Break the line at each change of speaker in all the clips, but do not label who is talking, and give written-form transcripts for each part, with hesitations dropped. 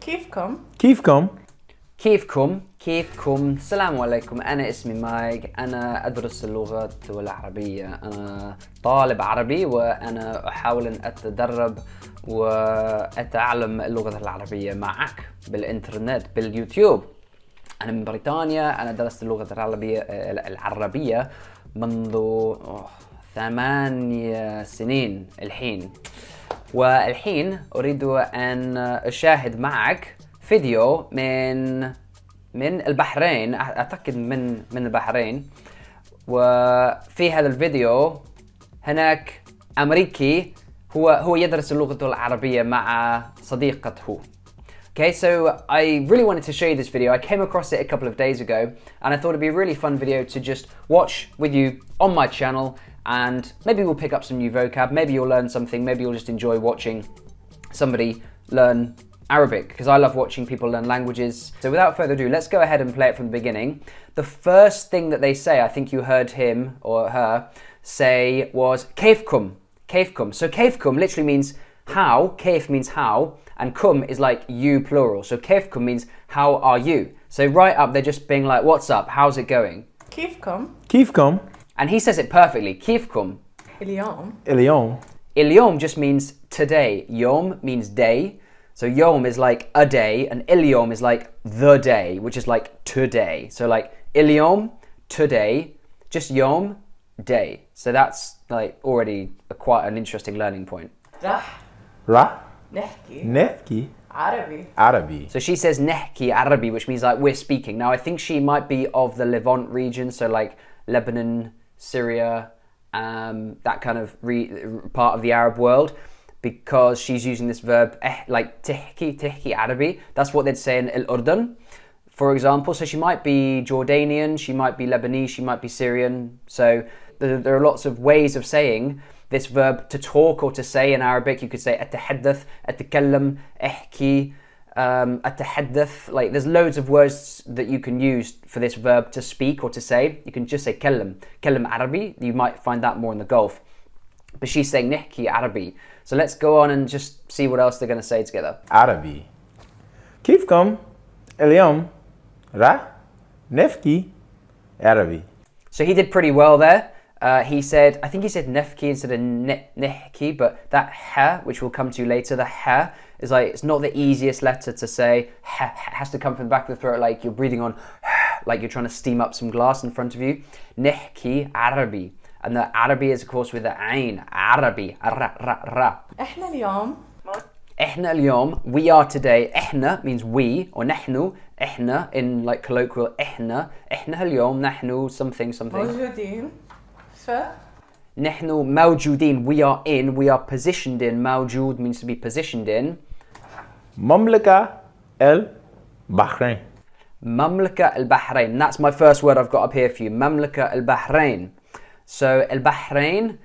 كيفكم؟
كيفكم؟
كيفكم السلام عليكم. أنا اسمي مايك. أنا أدرس اللغة العربية. أنا طالب عربي وأنا أحاول أن أتدرب وأتعلم اللغة العربية معك بالإنترنت باليوتيوب. أنا من بريطانيا. أنا درست اللغة العربية منذ 8 سنين الحين. والحين أريد أن أشاهد معك فيديو من البحرين. أعتقد من البحرين. وفي هذا الفيديو هناك أمريكي هو يدرس اللغة العربية مع صديقته. Okay, so I really wanted to show you this video. I came across it a couple of days ago and I thought it'd be a really fun video to just watch with you on my channel, and maybe we'll pick up some new vocab, maybe you'll learn something, maybe you'll just enjoy watching somebody learn Arabic, because I love watching people learn languages. So without further ado, let's go ahead and play it from the beginning. The first thing that they say, I think you heard him or her say, was كيفكم. كيفكم. So كيفكم literally means how. كيف means how, and kum is like you plural. So كيفكم means how are you. So right up they're just being like, what's up, how's it going?
كيفكم؟
كيفكم؟
And he says it perfectly. كيفكم.
اليوم.
اليوم.
اليوم just means today. يوم means day. So yom is like a day, and اليوم is like the day, which is like today. So like اليوم, today, just yom, day. So that's like already quite an interesting learning point.
راح
نحكي
نحكي
عربي.
عربي.
So she says نحكي عربي, which means like we're speaking. Now I think she might be of the Levant region, so like Lebanon, Syria, that kind of part of the Arab world, because she's using this verb like تحكي عربي. That's what they'd say in Al-Urdun, for example. So she might be Jordanian, she might be Lebanese, she might be Syrian. So there are lots of ways of saying this verb to talk or to say in Arabic. You could say أتحدث, أتكلم, احكي, أتحدث. Like there's loads of words that you can use for this verb to speak or to say. You can just say كلم عربي. You might find that more in the Gulf. But she's saying نحكي عربي. So let's go on and just see what else they're going to say together.
عربي. كيفكم؟ اليوم راح نحكي عربي.
So he did pretty well there. He said, I think he said nefki instead of nehki, but that ha, which we'll come to later, the ha is like, it's not the easiest letter to say. Ha has to come from the back of the throat, like you're breathing on, like you're trying to steam up some glass in front of you. Nehki Arabi. And the Arabi is of course with the ain. Arabi. Ra, ra, ra.
إحنا اليوم.
إحنا اليوم, we are today. إحنا means we, or نحن. إحنا in like colloquial إحنا. إحنا اليوم نحن something.
موجودين.
نحن موجودين, we are in, we are positioned in. موجود means to be positioned in.
مملكة البحرين.
مملكة البحرين. That's my first word I've got up here for you. مملكة البحرين. So البحرين,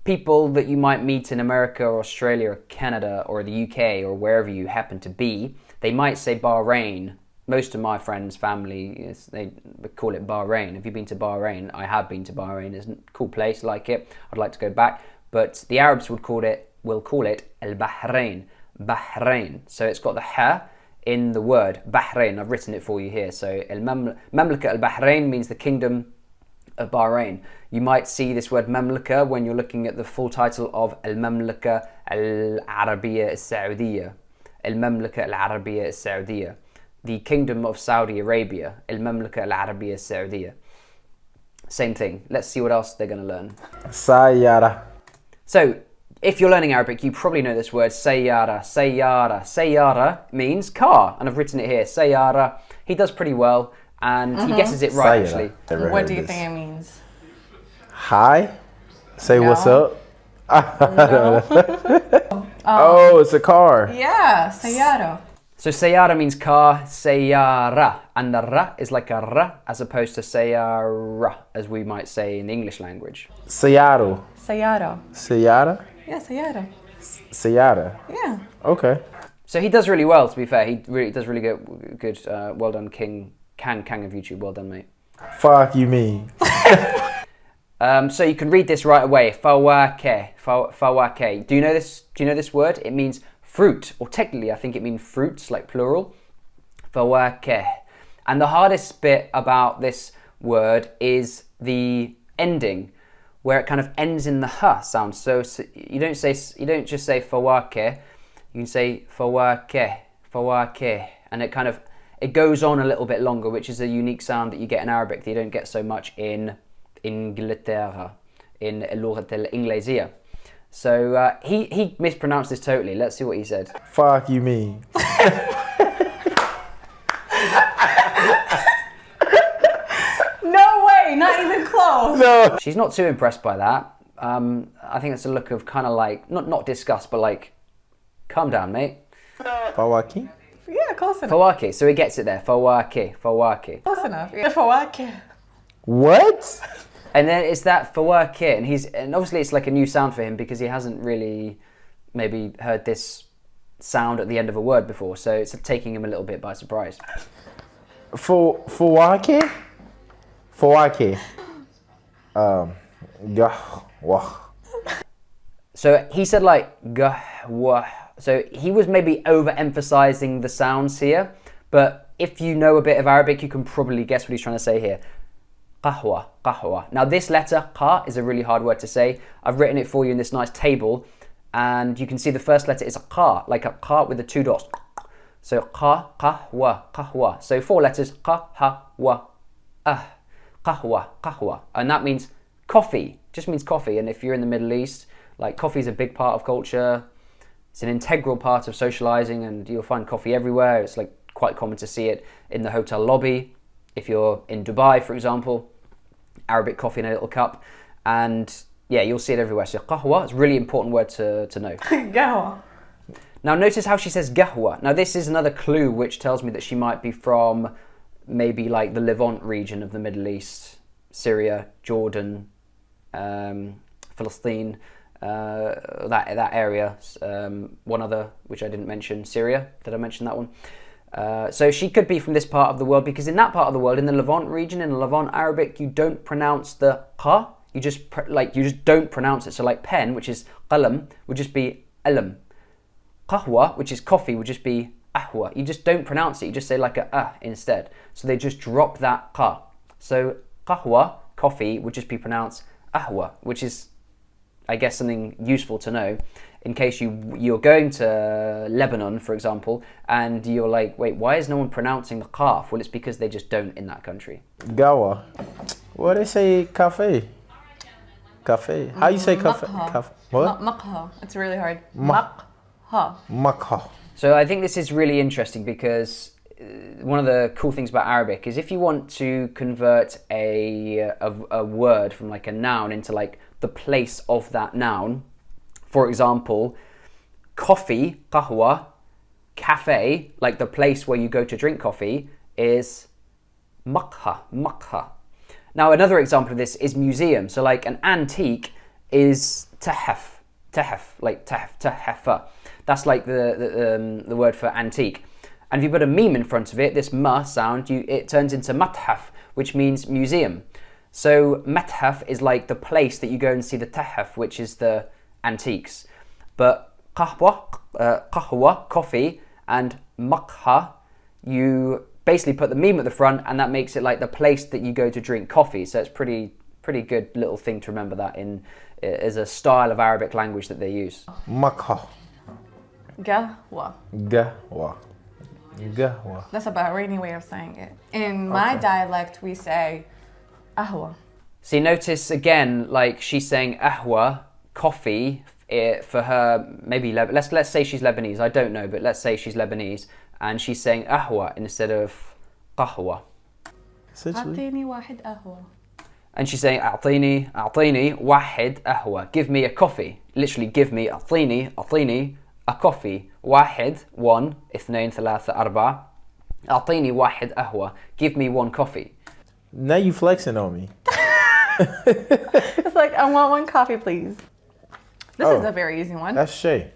people that you might meet in America or Australia or Canada or the UK or wherever you happen to be, they might say Bahrain. Most of my friends, family, they call it Bahrain. Have you been to Bahrain? I have been to Bahrain. It's a cool place, like it. I'd like to go back. But the Arabs will call it Al-Bahrain. Bahrain. So it's got the ha in the word Bahrain. I've written it for you here. So Mamlaka al-Bahrain means the kingdom of Bahrain. You might see this word Mamlaka when you're looking at the full title of Al-Mamlaka al-Arabiya al-Saudiya. Al-Mamlaka al-Arabiya al-Saudiya. The Kingdom of Saudi Arabia, Al-Mamlaka Al-Arabiya Saudiya. Same thing. Let's see what else they're going to learn.
سيارة.
So, if you're learning Arabic, you probably know this word, سيارة. سيارة. سيارة means car, and I've written it here, سيارة. He does pretty well, and he guesses it right, actually.
What do you think it means?
Hi. Say
No.
what's up.
No.
Oh, it's a car.
Yeah, سيارة.
So سيارة means car, سيارة, and the ra is like a ra as opposed to سيارة, as we might say in the English language.
سيارة.
سيارة.
سيارة.
Yeah, سيارة.
سيارة.
Yeah.
Okay.
So he does really well, to be fair. He really does really good. Well done, Kang of YouTube. Well done, mate.
Fuck you mean.
So you can read this right away. Fawake. Do you know this? Do you know this word? It means fruit, or technically I think it means fruits, like plural. فواكه. And the hardest bit about this word is the ending, where it kind of ends in the h sound. So you don't just say fawakeh, you can say fawakeh, and it goes on a little bit longer, which is a unique sound that you get in Arabic that you don't get so much in Inglaterra, in اللغة الإنجليزية. So he mispronounced this totally. Let's see what he said.
Fuck you mean?
No way, not even close.
No.
She's not too impressed by that. I think it's a look of kind of like, not disgust, but like, calm down, mate.
Fawaki?
Yeah, close enough.
Fawaki, so he gets it there. Fawaki.
Close enough. Yeah, fawakeh.
What?
And then it's that fawaki, and obviously it's like a new sound for him because he hasn't really maybe heard this sound at the end of a word before, so it's taking him a little bit by surprise.
Fawaki? Fawaki. Gahwa.
So he said like gahwa. So he was maybe overemphasizing the sounds here, but if you know a bit of Arabic, you can probably guess what he's trying to say here. Qahwa, qahwa. Now this letter, qa, is a really hard word to say. I've written it for you in this nice table, and you can see the first letter is a qa, like a qa with the two dots. So qa, qahwa, qahwa. So 4 letters, qa, ha, wa, qahwa, qahwa. And that means coffee, just means coffee. And if you're in the Middle East, like coffee is a big part of culture. It's an integral part of socializing, and you'll find coffee everywhere. It's like quite common to see it in the hotel lobby. If you're in Dubai, for example, Arabic coffee in a little cup. And yeah, you'll see it everywhere. So qahwa is a really important word to know.
Go.
Now notice how she says gahwa. Now this is another clue which tells me that she might be from maybe like the Levant region of the Middle East, Syria, Jordan, Palestine, that area. One other which I didn't mention, Syria. Did I mention that one? So she could be from this part of the world, because in that part of the world, in the Levant region, in the Levant Arabic, you don't pronounce the qa. You just don't pronounce it. So like pen, which is qalam, would just be alam. Qahwa, which is coffee, would just be ahwa. You just don't pronounce it. You just say like a instead. So they just drop that qa. So qahwa, coffee, would just be pronounced ahwa, which is, I guess, something useful to know in case you're going to Lebanon, for example, and you're like, wait, why is no one pronouncing the qaf? Well, it's because they just don't in that country.
Gawa. What they say cafe? Cafe. How you say cafe?
Maqha.
What?
Maqha. It's really hard.
Ma-
Maqha.
Makha.
So I think this is really interesting because one of the cool things about Arabic is if you want to convert a word from like a noun into like the place of that noun, for example, coffee, qahwa, cafe, like the place where you go to drink coffee, is maqha, maqha. Now another example of this is museum. So like an antique is tahaf, like tahafa. That's like the word for antique. And if you put a meme in front of it, this ma sound, it turns into mathaf, which means museum. So mathaf is like the place that you go and see the tahaf, which is the antiques. But qahwa, coffee, and maqha, you basically put the meme at the front, and that makes it like the place that you go to drink coffee. So it's pretty good little thing to remember that as a style of Arabic language that they use.
Makha.
Gahwa.
Gahwa. Gahwa.
That's a Bahraini way of saying it. In my dialect, we say ahwa.
See, notice again, like she's saying ahwa, coffee, for her, maybe, let's say she's Lebanese, I don't know, but let's say she's Lebanese, and she's saying ahwa instead of qahwa.
Atini wahid ahwa.
And she's saying a'tini wahid ahwa, give me a coffee. Literally, give me a'tini, a coffee. Wahid, 1, اثنين ثلاثة أربعة. أعطيني واحد قهوة. Give me 1 coffee.
Now you flexing on me.
It's like, I want 1 coffee, please. This is a very easy one.
That's Shay.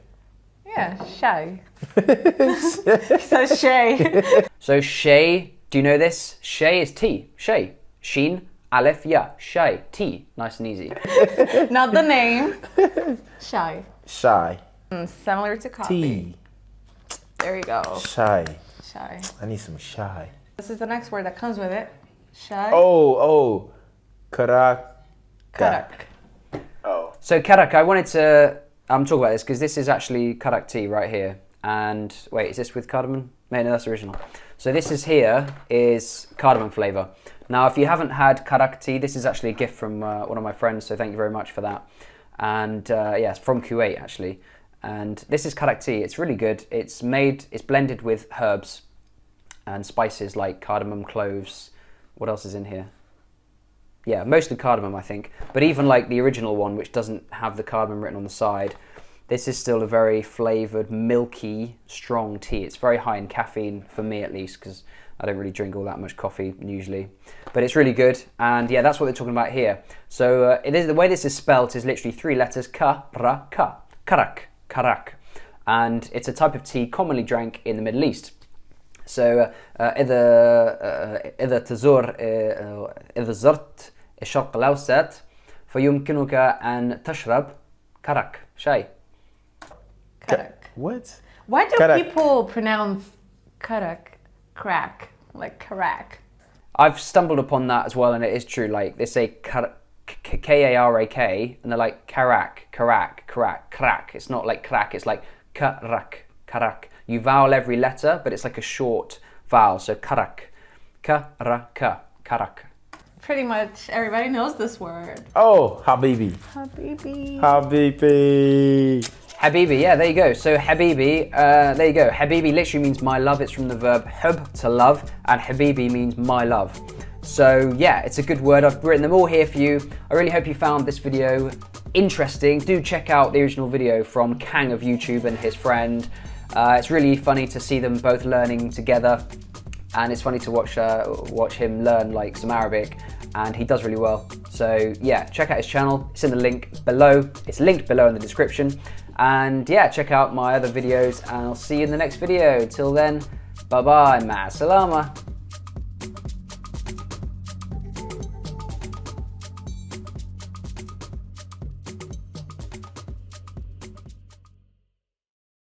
Yeah, shay. He says shay.
So shay, do you know this? Shay is tea. Shay. Sheen, alif, ya. Shay, tea. Nice and easy.
Not the name. Shay.
Shy.
Similar to coffee.
Tea.
There you go.
Shy.
Shy.
I need some shy.
This is the next word that comes with it. Shy.
Oh. Karak.
Karak.
Oh.
So karak, I wanted to talk about this because this is actually karak tea right here. And wait, is this with cardamom? No, that's original. So this is cardamom flavor. Now, if you haven't had karak tea, this is actually a gift from one of my friends. So thank you very much for that. And yeah, it's from Kuwait actually. And this is karak tea. It's really good. It's blended with herbs and spices like cardamom, cloves. What else is in here? Yeah, mostly cardamom, I think. But even like the original one, which doesn't have the cardamom written on the side, this is still a very flavored, milky, strong tea. It's very high in caffeine, for me at least, because I don't really drink all that much coffee usually. But it's really good, and yeah, that's what they're talking about here. So the way this is spelt is literally 3 letters, ka-ra-ka, karak, karak. And it's a type of tea commonly drank in the Middle East. So إذا زرت الشرق الأوسط فيمكنك أن تشرب كرك شاي.
Karak.
What?
Why do
Karak.
people pronounce karak, crack, like karak?
I've stumbled upon that as well, and it is true. Like they say K-A-R-A-K, and they're like karak, karak, karak, crack. It's not like crack. It's like karak, karak. You vowel every letter, but it's like a short vowel. So karak, ka-ra-ka, karak.
Pretty much everybody knows this word.
Oh, Habibi.
Habibi.
Habibi.
Habibi, yeah, there you go. So Habibi, there you go. Habibi literally means my love. It's from the verb hub, to love, and Habibi means my love. So yeah, it's a good word. I've written them all here for you. I really hope you found this video interesting. Do check out the original video from Kang of YouTube and his friend. It's really funny to see them both learning together, and it's funny to watch him learn like some Arabic, and he does really well. So yeah, check out his channel. It's in the link below. It's linked below in the description. And yeah, check out my other videos, and I'll see you in the next video. Till then, bye bye, ma salama.